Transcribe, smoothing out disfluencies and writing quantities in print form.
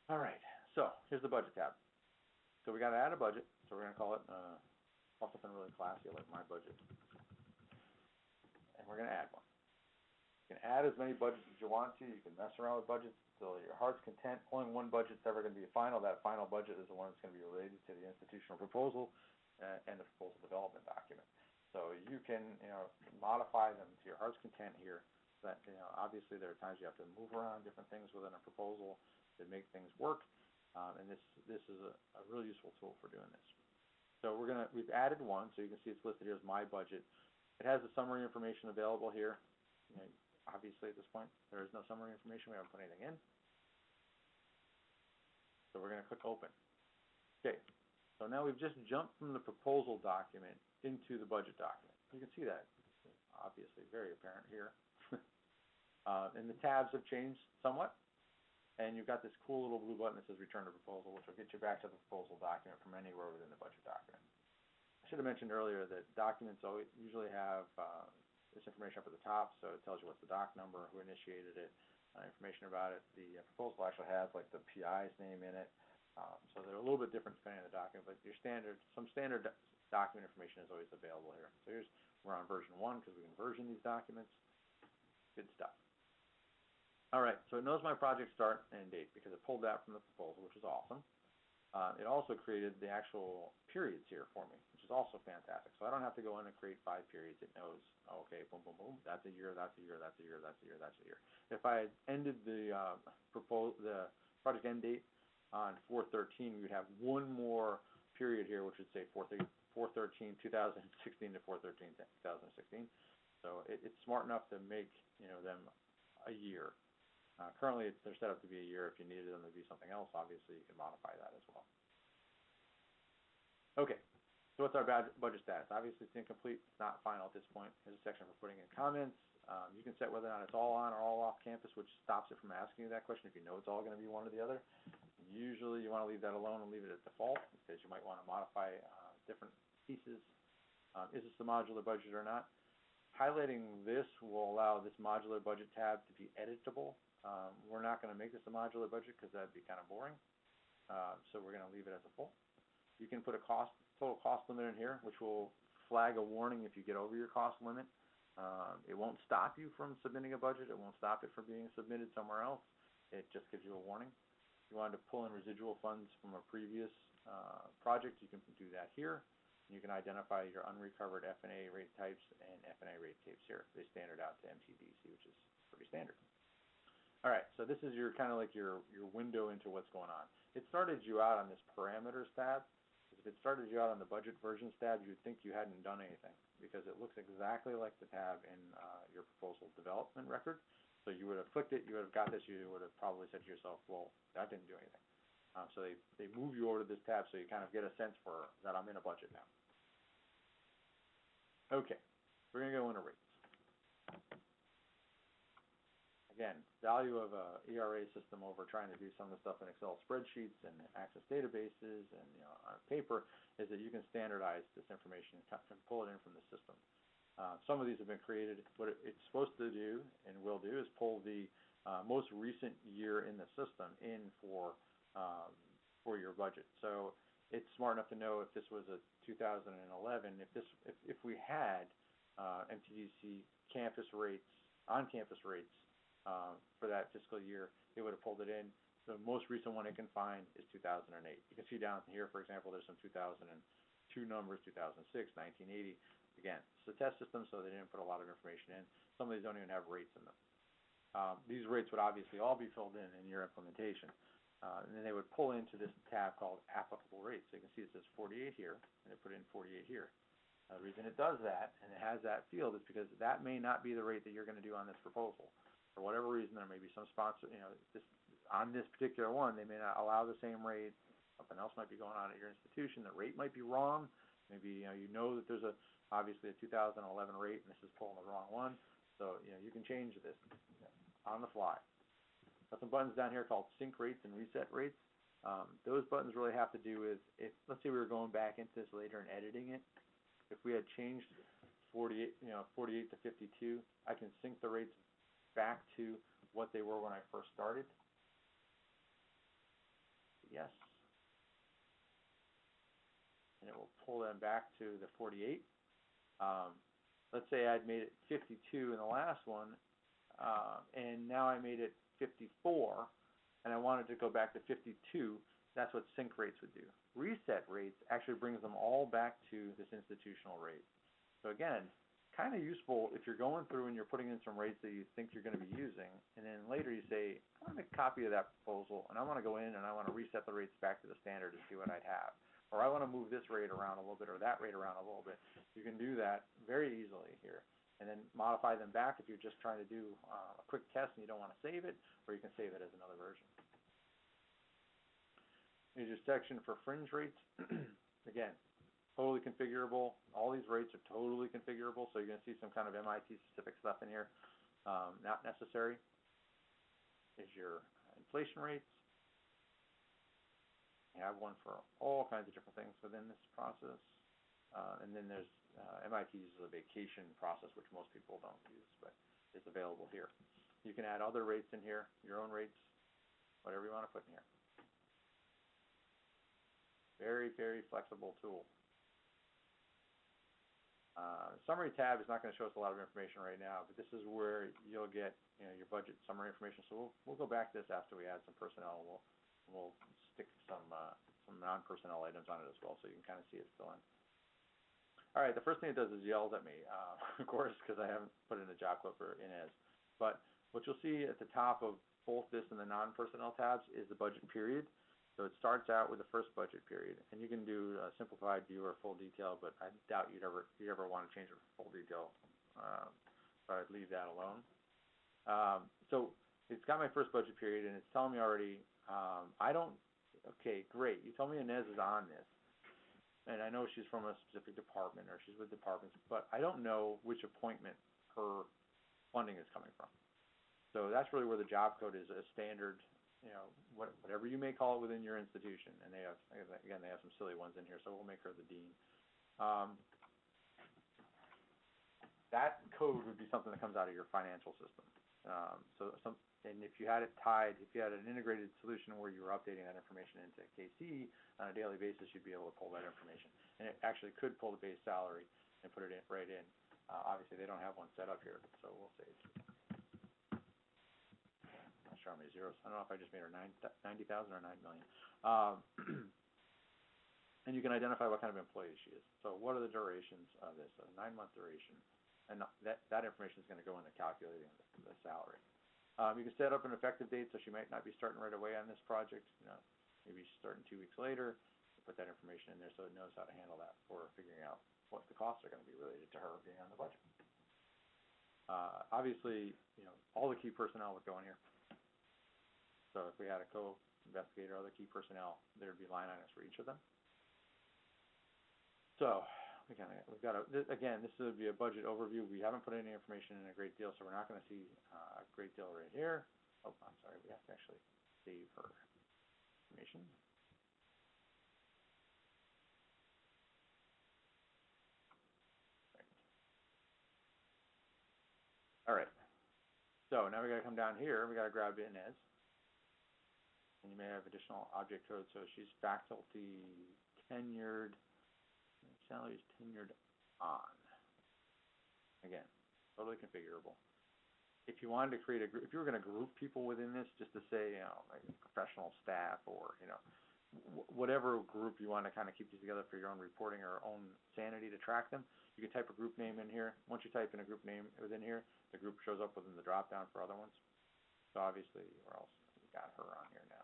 All right, so here's the budget tab. So we got to add a budget, so we're going to call it, call something really classy like my budget. And we're going to add one. You can add as many budgets as you want to. You can mess around with budgets till your heart's content. Only one budget's ever going to be final. That final budget is the one that's going to be related to the institutional proposal and the proposal development document. So you can, modify them to your heart's content here. That, obviously there are times you have to move around different things within a proposal to make things work. And this is a really useful tool for doing this. So we've added one, so you can see it's listed here as my budget. It has the summary information available here. Obviously, at this point, there is no summary information. We haven't put anything in. So we're going to click Open. Okay. So now we've just jumped from the proposal document into the budget document. You can see that. It's obviously very apparent here. And the tabs have changed somewhat. And you've got this cool little blue button that says Return to Proposal, which will get you back to the proposal document from anywhere within the budget document. I should have mentioned earlier that documents usually have this information up at the top, so it tells you what's the doc number, who initiated it, information about it. The proposal actually has like the PI's name in it, so they're a little bit different depending on the document, but some standard document information is always available here. So we're on version 1 because we can version these documents. Good stuff. All right, so it knows my project start and date because it pulled that from the proposal, which is awesome. It also created the actual periods here for me, which is also fantastic. So I don't have to go in and create 5 periods. It knows, okay, boom, boom, boom, that's a year, that's a year, that's a year, that's a year, that's a year. If I had ended the project end date on 4/13, we would have one more period here, which would say 4/13/2016 to 4/13/2016. So it's smart enough to make them a year. Currently, they're set up to be a year. If you needed them to be something else, obviously, you can modify that as well. Okay, so what's our budget status? Obviously, it's incomplete. It's not final at this point. Here's a section for putting in comments. You can set whether or not it's all on or all off campus, which stops it from asking you that question if you know it's all going to be one or the other. Usually, you want to leave that alone and leave it at default because you might want to modify different pieces. Is this the modular budget or not? Highlighting this will allow this modular budget tab to be editable. We're not going to make this a modular budget because that would be kind of boring. So we're going to leave it as a full. You can put a total cost limit in here, which will flag a warning if you get over your cost limit. It won't stop you from submitting a budget. It won't stop it from being submitted somewhere else. It just gives you a warning. If you wanted to pull in residual funds from a previous project, you can do that here. You can identify your unrecovered F&A rate types and F&A rate types here. They standard out to MTDC, which is pretty standard. All right, so this is your kind of like your window into what's going on. It started you out on this parameters tab. If it started you out on the budget versions tab, you would think you hadn't done anything because it looks exactly like the tab in your proposal development record. So you would have clicked it, you would have got this, you would have probably said to yourself, well, that didn't do anything. So they move you over to this tab so you kind of get a sense for that I'm in a budget now. Okay, we're going to go into rates. Again, value of a ERA system over trying to do some of the stuff in Excel spreadsheets and Access databases and on paper is that you can standardize this information and pull it in from the system. Some of these have been created. What it's supposed to do and will do is pull the most recent year in the system in for your budget. So it's smart enough to know if this was a 2011, if we had MTDC campus rates, on-campus rates for that fiscal year, it would have pulled it in. The most recent one it can find is 2008. You can see down here, for example, there's some 2002 numbers, 2006, 1980. Again, it's a test system, so they didn't put a lot of information in. Some of these don't even have rates in them. These rates would obviously all be filled in your implementation. And then they would pull into this tab called applicable rates. So you can see it says 48 here, and they put in 48 here. The reason it does that, and it has that field, is because that may not be the rate that you're going to do on this proposal. For whatever reason, there may be some sponsor, on this particular one, they may not allow the same rate. Something else might be going on at your institution. The rate might be wrong. Maybe you know that there's obviously a 2011 rate, and this is pulling the wrong one. So you can change this on the fly. Got some buttons down here called sync rates and reset rates. Those buttons really have to do with let's say we were going back into this later and editing it. If we had changed 48 to 52, I can sync the rates back to what they were when I first started. yes. And it will pull them back to the 48. Let's say I'd made it 52 in the last one, and now I made it 54, and I wanted to go back to 52. That's what sync rates would do. Reset rates actually brings them all back to this institutional rate. So again, kind of useful if you're going through and you're putting in some rates that you think you're going to be using, and then later you say, I want to make a copy of that proposal, and I want to go in and I want to reset the rates back to the standard to see what I'd have. Or I want to move this rate around a little bit or that rate around a little bit. You can do that very easily here, and then modify them back if you're just trying to do a quick test and you don't want to save it, or you can save it as another version. Here's your section for fringe rates. Again, totally configurable. All these rates are totally configurable, so you're going to see some kind of MIT-specific stuff in here. Not necessary. Is your inflation rates. You have one for all kinds of different things within this process. And then there's MIT uses a vacation process, which most people don't use, but it's available here. You can add other rates in here, your own rates, whatever you want to put in here. Very, very flexible tool. Summary tab is not going to show us a lot of information right now, but this is where you'll get your budget summary information. So we'll go back to this after we add some personnel. We'll stick some non-personnel items on it as well, so you can kind of see it fill in. All right, the first thing it does is yells at me, of course, because I haven't put in a job clipper in as. But what you'll see at the top of both this and the non-personnel tabs is the budget period. So it starts out with the first budget period, and you can do a simplified view or full detail, but I doubt you'd ever want to change it for full detail. So I'd leave that alone. So it's got my first budget period, and it's telling me already. Okay, great. You told me Inez is on this, and I know she's from a specific department or she's with departments, but I don't know which appointment her funding is coming from. So that's really where the job code is a standard. Whatever you may call it within your institution, and they have some silly ones in here, so we'll make her the dean. That code would be something that comes out of your financial system. And if you had it tied, if you had an integrated solution where you were updating that information into KC on a daily basis, you'd be able to pull that information. And it actually could pull the base salary and put it right in. Obviously, they don't have one set up here, so we'll say it's how many zeros. I don't know if I just made her 90,000 or 9 million. And you can identify what kind of employee she is. So what are the durations of this? A 9-month duration. And that information is going to go into calculating the salary. You can set up an effective date, so she might not be starting right away on this project. Maybe she's starting 2 weeks later. Put that information in there so it knows how to handle that for figuring out what the costs are going to be related to her being on the budget. Obviously, all the key personnel would go in here. So if we had a co-investigator, other key personnel, there would be line items for each of them. So we've got again, this would be a budget overview. We haven't put any information in a great deal, so we're not going to see a great deal right here. Oh, I'm sorry, we have to actually save her information. All right. So now we got to come down here. We got to grab Inez. And you may have additional object codes. So she's faculty tenured. Salary is tenured on. Again, totally configurable. If you wanted to create a group, if you were going to group people within this, just to say, like professional staff or whatever group you want to kind of keep these together for your own reporting or own sanity to track them, you can type a group name in here. Once you type in a group name within here, the group shows up within the drop down for other ones. So obviously, where else? We got her on here now.